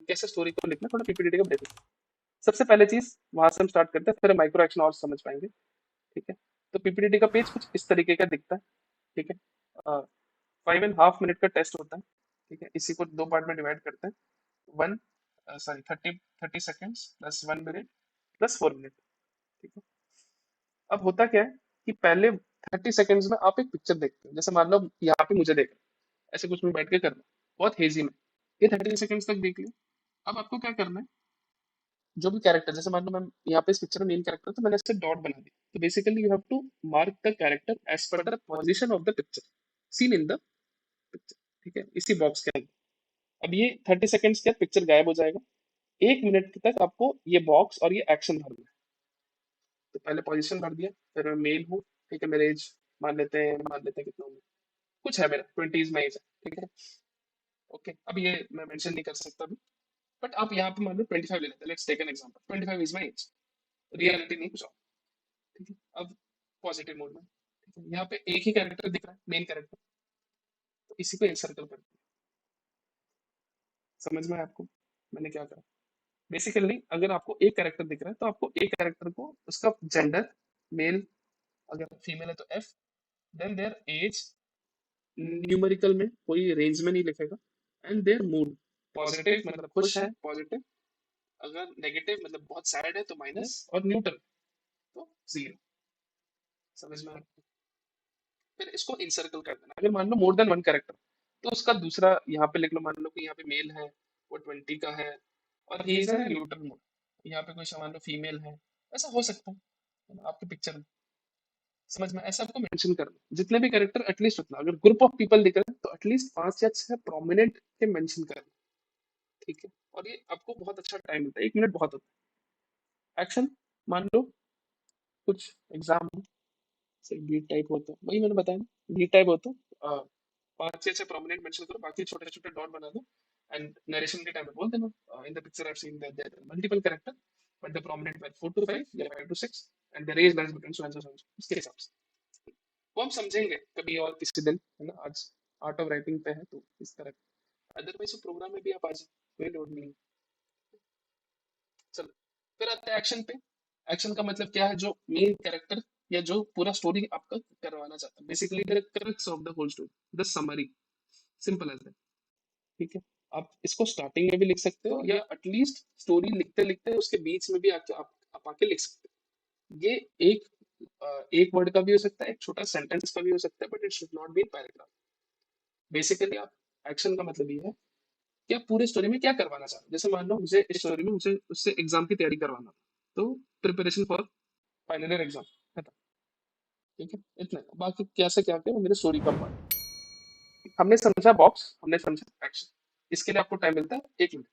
कैसे स्टोरी को लिखना, थोड़ा पीपीटी का बेसिक। सबसे पहले चीज वहां से हम स्टार्ट करते हैं, फिर माइक्रो एक्शन और समझ पाएंगे। ठीक है। तो पीपीटी का पेज कुछ इस तरीके का दिखता है। ठीक है। 5.5 मिनट का टेस्ट होता है। ठीक है, इसी को दो पार्ट में डिवाइड करते हैं। One, sorry, 30 seconds plus 1 minute plus 4 minute. ठीक है। अब होता क्या है कि पहले 30 सेकेंड्स में आप एक पिक्चर देखते हो, जैसे मान लो यहाँ पे मुझे देख रहे हो, ऐसे कुछ में बैठ के करना, बहुत हेजी में। ये 30 सेकेंड्स तक देख लिया। अब आपको क्या करना है, जो भी कैरेक्टर, जैसे मान लो मैं यहाँ पे इस पिक्चर में मेन कैरेक्टर, तो मैंने इससे डॉट बना दिया। तो basically you have to mark the character as per the position of the picture seen in the picture. ठीक है, इसी बॉक्स के अंदर। अब ये 30 सेकेंड्स के बाद पिक्चर गायब हो जाएगा। 1 मिनट तक आपको ये बॉक्स और ये एक्शन भरना है। तो पहले पोजीशन भर दिया, फिर मैं मेल हूँ। ठीक है, मेरे एज मान लेते हैं कितना हूँ, कुछ है मेरा 20s में एज है। ठीक है। ओके, अब ये मैं मेंशन नहीं कर सकता अभी, बट आप यहाँ पे मान लो 25 ले लेते हैं। Let's take an example, 25 is my age. Reality नहीं कुछ और। ठीक है। अब पॉजिटिव मोड में, ठीक है, यहाँ पे एक ही कैरेक्टर दिख रहा है, मेन कैरेक्टर। तो इसी को इंसर्कल कर दिया। समझ में आया आपको मैंने क्या करा? बेसिकली अगर आपको एक कैरेक्टर दिख रहा है, तो आपको एक कैरेक्टर को उसका जेंडर, मेल, अगर फीमेल है तो F, then their age, numerical में कोई रेंज में नहीं लिखेगा, एंड देयर मूड। पॉजिटिव मतलब खुश है, पॉजिटिव। अगर नेगेटिव मतलब बहुत सैड है तो माइनस, और न्यूट्रल तो 0। समझ में आया? फिर इसको इंसर्कल कर देना। अगर मान लो मोर देन वन कैरेक्टर, तो उसका दूसरा यहाँ पे लिख लो। मान लो कि यहाँ पे मेल है, वो 20 का है, और ही इज न्यूट्रल मोड। यहाँ पे कोई मान लो फीमेल है, ऐसा हो सकता है ना आपके पिक्चर में। समझ में? ऐसा आपको मेंशन करना, जितने भी कैरेक्टर एटलीस्ट उतना, अगर ग्रुप ऑफ पीपल दिख रहे हैं तो एटलीस्ट 5 या 6 प्रोमिनेंट के मेंशन करना। ठीक है। और ये आपको बहुत अच्छा टाइम मिलता है, 1 मिनट बहुत होता है। एक्शन, मान लो कुछ एग्जाम हो, सिर्फ बी टाइप होता है, वही मैंने बताया ना, बी टाइप होता है। 5 या 6 प्रोमिनेंट मेंशन करो, बाकी छोटे छोटे डॉट बना दो, एंड नरेशन के टाइम में बोल देना, in the picture I have seen that there are multiple character, but the prominent were 4 to 5 या 5 to 6, and the range lies between so and so. इसके हिसाब से वो हम समझेंगे कभी और किसी दिन, है ना। आज आर्ट ऑफ राइटिंग पे है तो इस तरह। अदरवाइज प्रोग्राम में भी आप आ जाए, कोई लोड नहीं है। चलो, फिर आते हैं एक्शन पे। एक्शन का मतलब क्या है, जो मेन कैरेक्टर या जो पूरा स्टोरी आपका करवाना चाहता है, basically the crux of the whole story, the summary. Simple as that. ठीक है। आप इसको स्टार्टिंग में भी लिख सकते हो, या एटलीस्ट स्टोरी लिखते लिखते उसके बीच में भी आके आप आके लिख सकते हो। ये एक एक वर्ड का भी हो सकता है, एक छोटा सेंटेंस का भी हो सकता है, but it should not be paragraph. Basically आप, एक्शन का मतलब ये है कि आप पूरे स्टोरी में क्या करवाना चाहते हो। जैसे मान लो मुझे इस स्टोरी में मुझे उससे एग्जाम की तैयारी करवाना, तो preparation for final year exam, खत्म। ठीक है, इतना। बाकी कैसे क्या क्या वो मेरे स्टोरी का पार्ट। हमने समझा बॉक्स, हमने समझा एक्शन। इसके लिए आपको टाइम मिलता है 1 मिनट।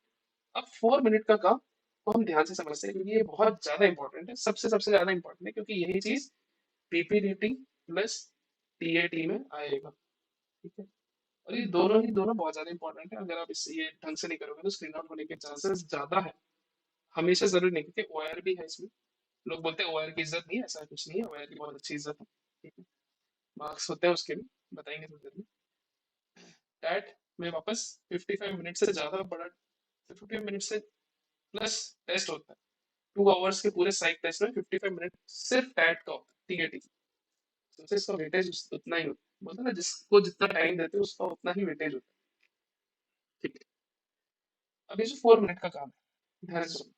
अब 4 मिनट का काम को हम ध्यान से समझते हैं, क्योंकि ये बहुत ज्यादा इंपॉर्टेंट है, सबसे सबसे ज्यादा इंपॉर्टेंट है, क्योंकि यही चीज पीपीडीटी प्लस टीएटी में आएगा। ठीक है। और ये दोनों बहुत ज्यादा इंपॉर्टेंट है। अगर आप इस ये ढंग से नहीं करोगे तो स्क्रीन आउट होने के चांसेस ज्यादा है। हमेशा जरूरी नहीं, क्योंकि ओआर भी है इसमें। लोग बोलते हैं ओआर की इज्जत नहीं है, ऐसा कुछ नहीं है, ओआर की बहुत अच्छी इज्जत है। ठीक है। मार्क्स होते हैं उसके भी, बताएंगे थोड़ी देर में। टैट में वापस 55 मिनट से ज्यादा बड़ा, 55 मिनट से प्लस टेस्ट होता है। 2 आवर्स के पूरे साइक टेस्ट में 55 मिनट सिर्फ टैट का होता है। टीएटी, तो इसका वेटेज उतना ही होता है। बोलते हैं ना, जिसको जितना टाइम देते हैं उसका उतना ही वेटेज होता है। ठीक है। अब ये जो 4 मिनट का काम है, ध्यान से सुनो।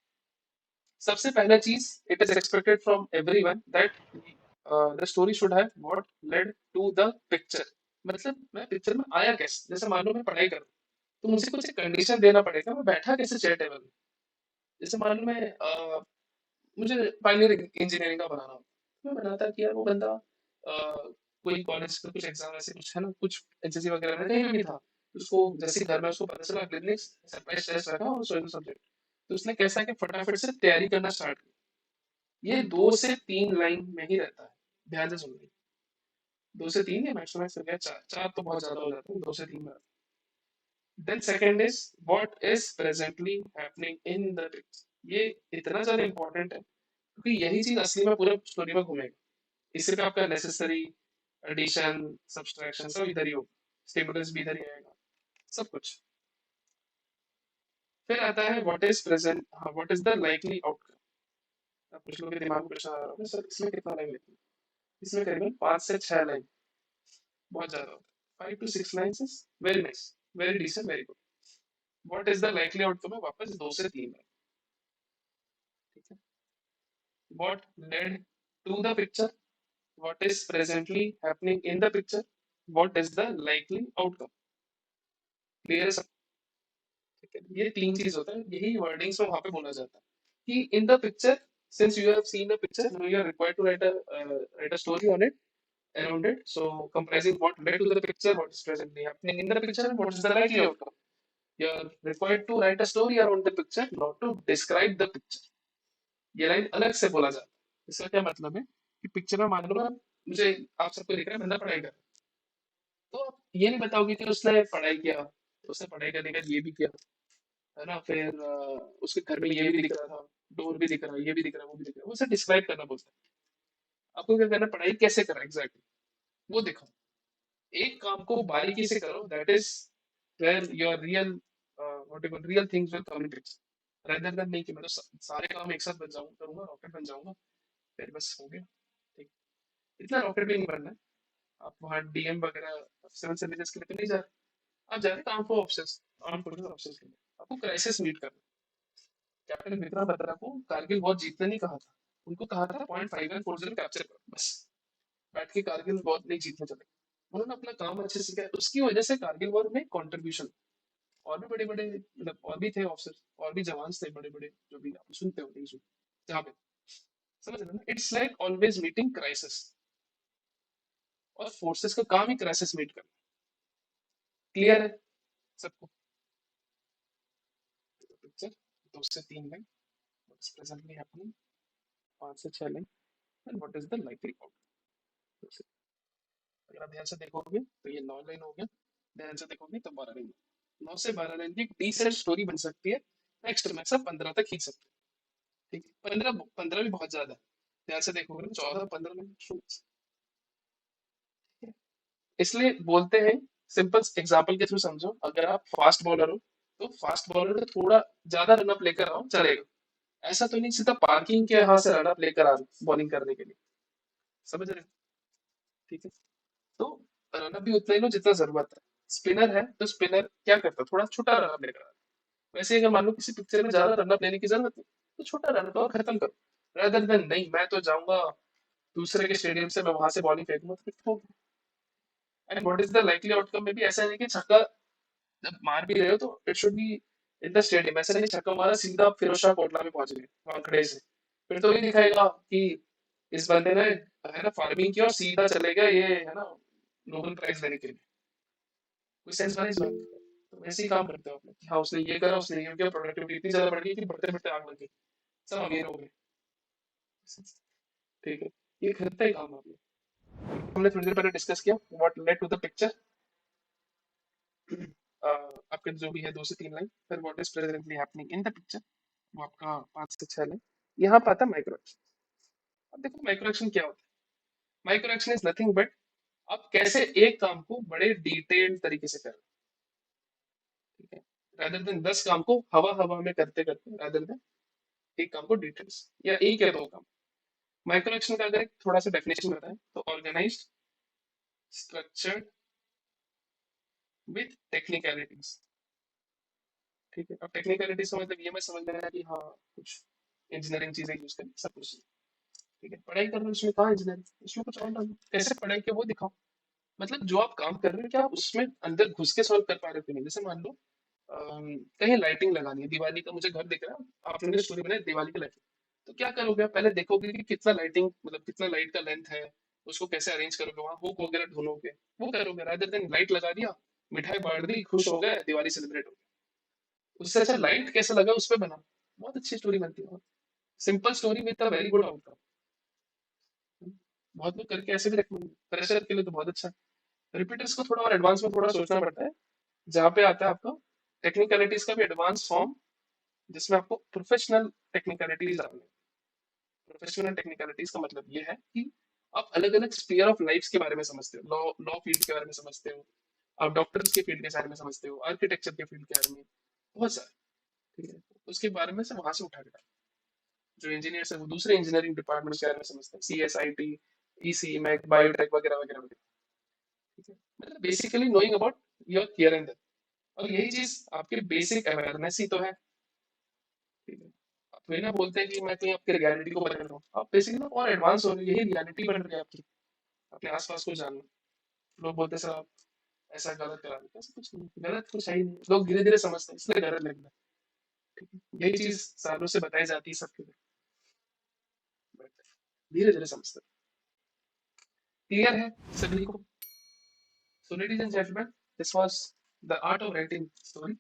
सबसे पहला चीज, it is expected from everyone that the story should have what led to the picture. मतलब मैं पिक्चर में आया कैसे, जैसे मान लो मैं पढ़ाई करूँ, तो मुझे कुछ कंडीशन देना पड़ेगा, मैं बैठा कैसे चेयर टेबल में। जैसे मान लो मैं मुझे फाइनल इंजीनियरिंग का बनाना हो, मैं बनाता कि यार वो बंदा कोई कॉलेज का कुछ एग्जाम ऐसे कुछ है ना, कुछ एचएससी वगैरह में कहीं भी था, उसको जैसे घर में उसको पता चला अगले दिन सरप्राइज टेस्ट रखा और सोशल सब्जेक्ट, तो उसने कैसा है कि फटाफट से तैयारी करना स्टार्ट की। ये 2 से 3 लाइन में ही रहता है, ध्यान से सुनिए। 2 से 3 या मैक्सिमम हो गया 4, 4 तो बहुत ज्यादा हो जाता है, 2 से 3 में। Then second is what is presently happening in the text. ये इतना ज्यादा इंपॉर्टेंट है, क्योंकि यही चीज असली में पूरे स्टोरी में घूमेगा। इससे पे आपका नेसेसरी, एडिशन, सब्सट्रैक्शन सब इधर ही होगा, स्टिमुलस भी इधर ही आएगा, सब कुछ। फिर आता है व्हाट इज प्रेजेंट, हाँ what is the likely outcome. अब कुछ लोगों के दिमाग में प्रश्न आ रहा होगा सर इसमें कितना लाइन लिखी, इसमें करीबन 5 से 6 लाइन, बहुत ज्यादा होता है। 5 to 6 lines is very nice, very decent, very good. What is the likely outcome है वापस 2 से 3 लाइन। ठीक है। What led to the picture, what is presently happening in the picture, what is the likely outcome. Clear है सब। ठीक है, ये 3 चीज होता है, यही वर्डिंग्स में वहां पे बोला जाता है कि in the picture, since you have seen the picture now you are required to write a story on it, around it. So comprising what led to the picture, what is presently happening in the picture, and what is the likely outcome. You're required to write a story around the picture, not to describe the picture. ये line अलग से बोला जाता है। इसका क्या मतलब है कि पिक्चर में मान लो ना, मुझे आप सबको दिख रहा है बंदा पढ़ाई कर रहा है, तो आप ये नहीं बताओगे कि उसने पढ़ाई किया, उसने पढ़ाई करने का ये भी किया, है ना, फिर उसके घर में ये भी दिख रहा था, डोर भी दिख रहा है, ये भी दिख रहा है, वो भी दिख रहा है, वो उसे डिस्क्राइब करना बोलता है। आपको क्या करना है, पढ़ाई कैसे करा एग्जैक्टली वो दिखाओ, एक काम को बारीकी से करो, that is where your real what you real things will come in picture, rather than नहीं कि मैं तो सारे काम एक साथ बन जाऊं करूंगा, रॉकेट बन जाऊंगा, फिर बस हो गया। ठीक, इतना रॉकेट भी नहीं बनना है। आप वहाँ डीएम वगैरह सिविल सर्विसेज के लिए तो नहीं जा रहे, आप जा रहे काम को ऑफिसर्स, आर्म फोर्सेस ऑफिसर्स के लिए, आपको क्राइसिस मीट करना। कैप्टन विक्रम बत्रा को कारगिल वॉर जीतने नहीं कहा था, उनको कहा था .5140 कैप्चर करो बस, बैठ के कारगिल वॉर नहीं जीतने चले। उन्होंने अपना काम अच्छे से किया, उसकी वजह से कारगिल वॉर में कंट्रीब्यूशन। और भी बड़े बड़े मतलब और भी थे ऑफिसर, और भी जवान थे बड़े बड़े, जो भी आप सुनते हो नहीं सुनते जहाँ पे, समझ रहे हो ना, it's like always meeting crisis, और फोर्सेस का काम ही क्राइसिस मीट करना। क्लियर है सबको। पिक्चर 2 से 3 लाइन, व्हाट्स प्रेजेंटली हैपनिंग 5 से 6 line, and what is the likely outcome. अगर आप ध्यान से देखोगे तो ये 9 लाइन हो गया, ध्यान से देखोगे तो 12 लाइन, 9 से 12 लाइन की एक डिसेंट स्टोरी बन सकती है। नेक्स्ट मैक्स आप 15 तक खींच सकते हैं। ठीक है, 15 15 भी बहुत ज्यादा है, ध्यान से देखोगे तो 14 15 मिनट शुरू। इसलिए बोलते हैं, सिंपल एग्जांपल के थ्रू समझो, अगर आप फास्ट बॉलर हो तो फास्ट बॉलर को थोड़ा ज्यादा रनअप लेकर आओ चलेगा, ऐसा तो नहीं सीधा पार्किंग के यहाँ से रनअप लेकर आ बॉलिंग करने के लिए, समझ रहे हो। ठीक है, तो रनअप भी उतना ही लो जितना जरूरत है। स्पिनर है तो स्पिनर क्या करता है, थोड़ा छोटा रनअप लेकर आता है। वैसे अगर मान लो किसी पिक्चर में ज्यादा रनअप लेने की जरूरत है तो छोटा रनअप और खत्म करो, rather than नहीं मैं तो जाऊंगा दूसरे के स्टेडियम से, मैं वहां से बॉलिंग फेंकूंगा, तो फिर हो। And what is the likely outcome में भी ऐसा नहीं कि छक्का जब मार भी रहे हो तो it should be in the stadium, ऐसा नहीं छक्का मारा सीधा आप फिरोज शाह कोटला में पहुंच गए वहां खड़े से, फिर तो ये दिखाएगा कि इस बंदे ने, है ना, फार्मिंग की और सीधा चले गए ये, है ना, नोबेल प्राइज लेने के लिए। कोई सेंस बना इस बात का? तो वैसे ही काम करते हो आप लोग कि हाँ उसने ये करा, उसने ये किया, प्रोडक्टिविटी इतनी ज्यादा बढ़ गई कि बढ़ते बढ़ते आग लग गई, सब अमीर हो गए। ठीक है, ये करते ही काम आप लोग। हमने थोड़ी देर पहले डिस्कस किया what led to the picture, आपके जो भी है 2 से 3 लाइन, फिर what is presently happening in the picture, वो आपका 5 से 6 लाइन। यहाँ पर आता है माइक्रो एक्शन। अब देखो माइक्रो एक्शन क्या होता है, micro action is nothing but आप कैसे एक काम को बड़े डिटेल्ड तरीके से कर रहे हो। ठीक है, rather than 10 काम को हवा हवा में करते करते, rather than एक काम को डिटेल्स या एक या दो काम। माइक्रो एक्शन का अगर एक थोड़ा सा डेफिनेशन बताएं तो ऑर्गेनाइज्ड, स्ट्रक्चर्ड, विथ टेक्निकलिटीज। ठीक है, अब टेक्निकलिटीज का मतलब ये मैं समझ लेना कि हाँ कुछ इंजीनियरिंग चीजें यूज करें, सब कुछ। ठीक है, पढ़ाई कर रहे हो उसमें कहाँ इंजीनियरिंग, उसमें कुछ और डालो, कैसे पढ़ाई किया वो दिखाओ। मतलब जो आप काम कर रहे हो क्या आप उसमें अंदर घुस के सॉल्व कर पा रहे हो कि नहीं। जैसे मान लो कहीं लाइटिंग लगानी है, दिवाली का मुझे घर दिख रहा है, आपने स्टोरी बनाई दिवाली की लाइटिंग, तो क्या करोगे आप, पहले देखोगे कि कितना लाइटिंग मतलब कितना लाइट का लेंथ है, उसको कैसे अरेंज करोगे, वहां हुक वगैरह ढूंढोगे, वो करोगे, रादर देन लाइट लगा दिया, मिठाई बांट दी, खुश हो गए, दिवाली सेलिब्रेट हो गई। उससे अच्छा लाइट कैसे लगा उस पर बना, बहुत अच्छी स्टोरी बनती है। Simple story with a very good outcome. बहुत लोग करके ऐसे भी रेकमेंड, फ्रेशर के लिए तो बहुत अच्छा है। रिपीटर्स को थोड़ा और एडवांस में थोड़ा सोचना पड़ता है, जहाँ पे आता है आपका टेक्निकलिटीज का भी एडवांस फॉर्म, जिसमें आपको प्रोफेशनल टेक्निकलिटीज आनी है। प्रोफेशनल टेक्निकलिटीज का मतलब ये है कि आप अलग अलग स्पीयर ऑफ लाइफ के बारे में समझते हो, लॉ लॉ फील्ड के बारे में समझते हो, आप डॉक्टर्स के फील्ड के बारे में समझते हो, आर्किटेक्चर के फील्ड के बारे में, बहुत सारे। ठीक है, उसके बारे में से वहां से उठा के डाला। जो इंजीनियर्स है वो दूसरे इंजीनियरिंग डिपार्टमेंट के बारे में समझते हैं, C S I T, E C, mech, biotech वगैरह वगैरह वगैरह। ठीक है, मतलब basically knowing about your here and there. और यही चीज आपके बेसिक अवेयरनेस ही तो है। ठीक है, आप थोड़ी ना बोलते हैं कि मैं कहीं आपकी रियलिटी को बदल रहा हूँ, आप बेसिकली ना और एडवांस हो रहे हो, यही रियलिटी बन रही है आपकी, अपने आसपास को जानना। लोग बोलते हैं सर आप ऐसा गलत करा देते हैं, ऐसा कुछ नहीं, गलत कुछ है ही नहीं, लोग धीरे धीरे समझते हैं इसलिए गलत लगता है। ठीक है, यही चीज सालों से बताई जाती है सबके लिए, बट धीरे धीरे समझते हैं। क्लियर है सभी को? So ladies and gentlemen, this was the art of writing story.